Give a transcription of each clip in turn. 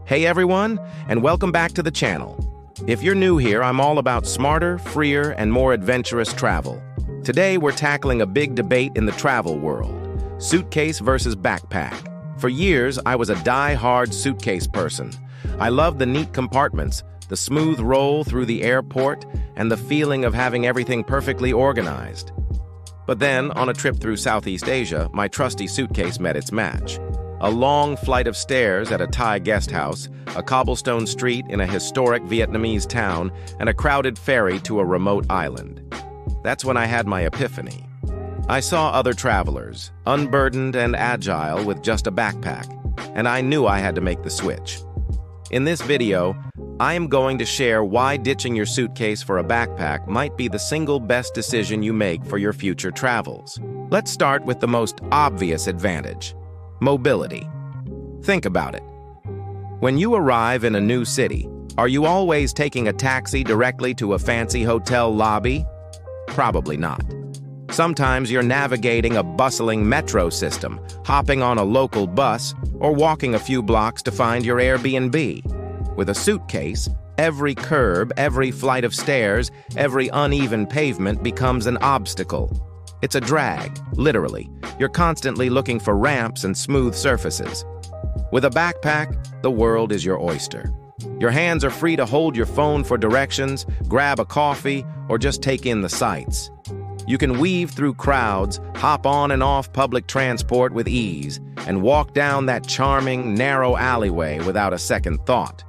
Hey everyone, and welcome back to the channel. If you're new here, I'm all about smarter, freer, and more adventurous travel. Today, we're tackling a big debate in the travel world: suitcase versus backpack. For years, I was a die-hard suitcase person. I loved the neat compartments, the smooth roll through the airport, and the feeling of having everything perfectly organized. But then, on a trip through Southeast Asia, my trusty suitcase met its match. A long flight of stairs at a Thai guest house, a cobblestone street in a historic Vietnamese town, and a crowded ferry to a remote island. That's when I had my epiphany. I saw other travelers, unburdened and agile with just a backpack, and I knew I had to make the switch. In this video, I am going to share why ditching your suitcase for a backpack might be the single best decision you make for your future travels. Let's start with the most obvious advantage: mobility. Think about it. When you arrive in a new city, are you always taking a taxi directly to a fancy hotel lobby? Probably not. Sometimes you're navigating a bustling metro system, hopping on a local bus, or walking a few blocks to find your Airbnb. With a suitcase, every curb, every flight of stairs, every uneven pavement becomes an obstacle. It's a drag, literally. You're constantly looking for ramps and smooth surfaces. With a backpack, the world is your oyster. Your hands are free to hold your phone for directions, grab a coffee, or just take in the sights. You can weave through crowds, hop on and off public transport with ease, and walk down that charming, narrow alleyway without a second thought.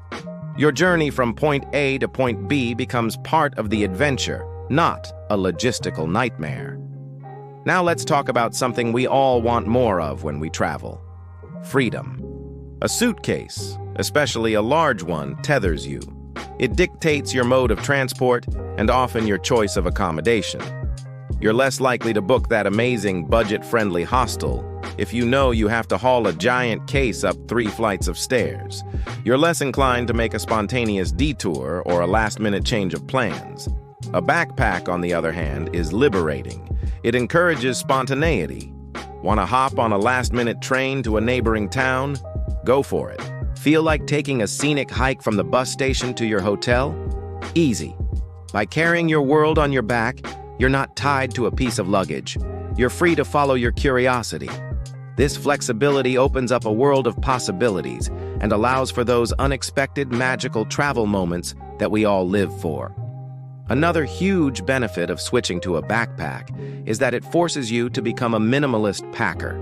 Your journey from point A to point B becomes part of the adventure, not a logistical nightmare. Now let's talk about something we all want more of when we travel: freedom. A suitcase, especially a large one, tethers you. It dictates your mode of transport and often your choice of accommodation. You're less likely to book that amazing budget-friendly hostel if you know you have to haul a giant case up 3 flights of stairs. You're less inclined to make a spontaneous detour or a last-minute change of plans. A backpack, on the other hand, is liberating. It encourages spontaneity. Want to hop on a last-minute train to a neighboring town? Go for it. Feel like taking a scenic hike from the bus station to your hotel? Easy. By carrying your world on your back, you're not tied to a piece of luggage. You're free to follow your curiosity. This flexibility opens up a world of possibilities and allows for those unexpected, magical travel moments that we all live for. Another huge benefit of switching to a backpack is that it forces you to become a minimalist packer.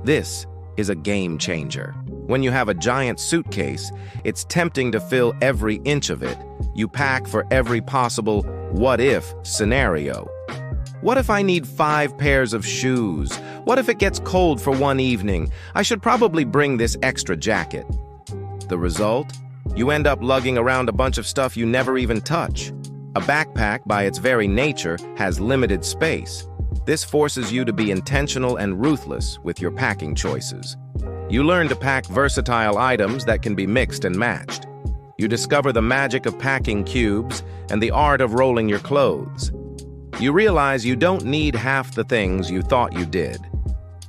This is a game changer. When you have a giant suitcase, it's tempting to fill every inch of it. You pack for every possible what-if scenario. What if I need 5 pairs of shoes? What if it gets cold for one evening? I should probably bring this extra jacket. The result? You end up lugging around a bunch of stuff you never even touch. A backpack, by its very nature, has limited space. This forces you to be intentional and ruthless with your packing choices. You learn to pack versatile items that can be mixed and matched. You discover the magic of packing cubes and the art of rolling your clothes. You realize you don't need half the things you thought you did.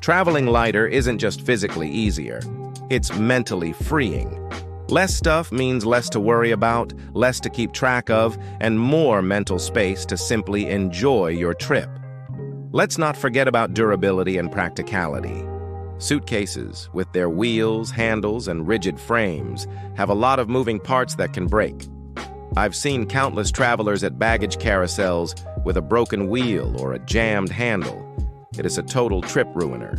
Traveling lighter isn't just physically easier, it's mentally freeing. Less stuff means less to worry about, less to keep track of, and more mental space to simply enjoy your trip. Let's not forget about durability and practicality. Suitcases, with their wheels, handles, and rigid frames, have a lot of moving parts that can break. I've seen countless travelers at baggage carousels with a broken wheel or a jammed handle. It is a total trip ruiner.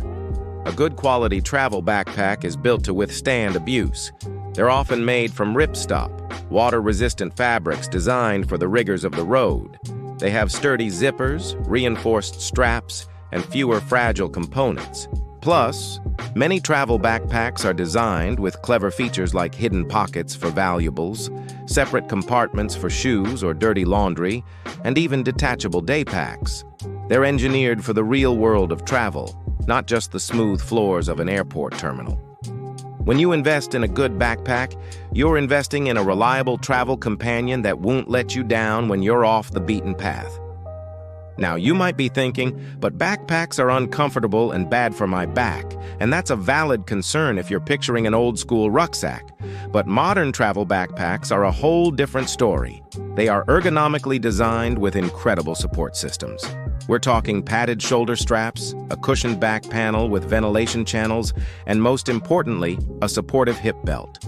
A good quality travel backpack is built to withstand abuse. They're often made from ripstop, water-resistant fabrics designed for the rigors of the road. They have sturdy zippers, reinforced straps, and fewer fragile components. Plus, many travel backpacks are designed with clever features like hidden pockets for valuables, separate compartments for shoes or dirty laundry, and even detachable day packs. They're engineered for the real world of travel, not just the smooth floors of an airport terminal. When you invest in a good backpack, you're investing in a reliable travel companion that won't let you down when you're off the beaten path. Now, you might be thinking, but backpacks are uncomfortable and bad for my back, and that's a valid concern if you're picturing an old-school rucksack. But modern travel backpacks are a whole different story. They are ergonomically designed with incredible support systems. We're talking padded shoulder straps, a cushioned back panel with ventilation channels, and most importantly, a supportive hip belt.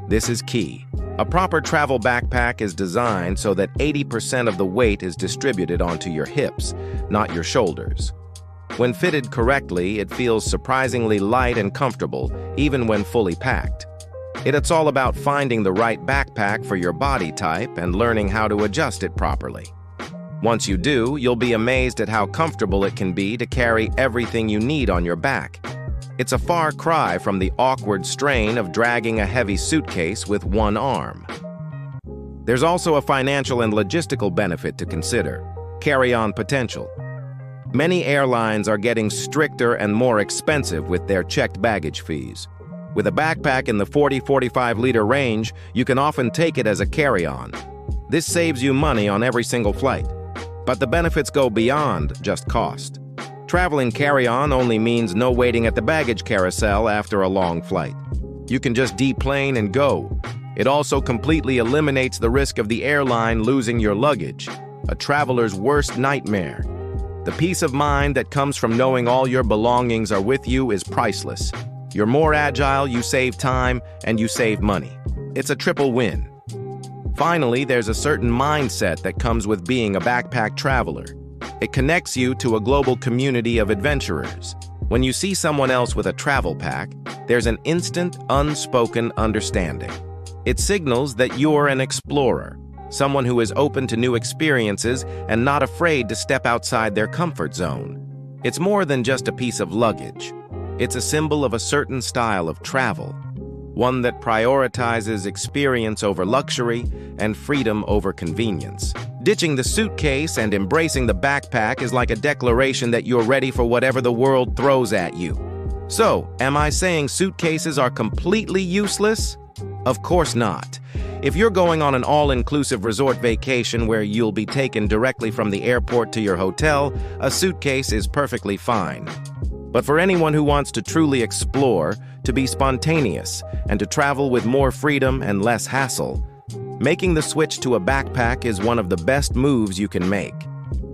This is key. A proper travel backpack is designed so that 80% of the weight is distributed onto your hips, not your shoulders. When fitted correctly, it feels surprisingly light and comfortable, even when fully packed. It's all about finding the right backpack for your body type and learning how to adjust it properly. Once you do, you'll be amazed at how comfortable it can be to carry everything you need on your back. It's a far cry from the awkward strain of dragging a heavy suitcase with one arm. There's also a financial and logistical benefit to consider: carry-on potential. Many airlines are getting stricter and more expensive with their checked baggage fees. With a backpack in the 40-45-liter range, you can often take it as a carry-on. This saves you money on every single flight. But the benefits go beyond just cost. Traveling carry-on only means no waiting at the baggage carousel after a long flight. You can just deplane and go. It also completely eliminates the risk of the airline losing your luggage, a traveler's worst nightmare. The peace of mind that comes from knowing all your belongings are with you is priceless. You're more agile, you save time, and you save money. It's a triple win. Finally, there's a certain mindset that comes with being a backpack traveler. It connects you to a global community of adventurers. When you see someone else with a travel pack, there's an instant, unspoken understanding. It signals that you're an explorer, someone who is open to new experiences and not afraid to step outside their comfort zone. It's more than just a piece of luggage. It's a symbol of a certain style of travel, one that prioritizes experience over luxury and freedom over convenience. Ditching the suitcase and embracing the backpack is like a declaration that you're ready for whatever the world throws at you. So, am I saying suitcases are completely useless? Of course not. If you're going on an all-inclusive resort vacation where you'll be taken directly from the airport to your hotel, a suitcase is perfectly fine. But for anyone who wants to truly explore, to be spontaneous, and to travel with more freedom and less hassle, making the switch to a backpack is one of the best moves you can make.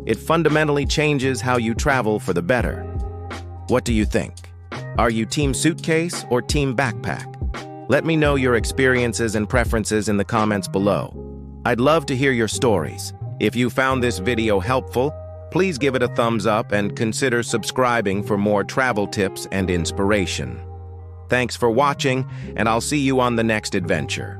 It fundamentally changes how you travel for the better. What do you think? Are you team suitcase or team backpack? Let me know your experiences and preferences in the comments below. I'd love to hear your stories. If you found this video helpful, please give it a thumbs up and consider subscribing for more travel tips and inspiration. Thanks for watching, and I'll see you on the next adventure.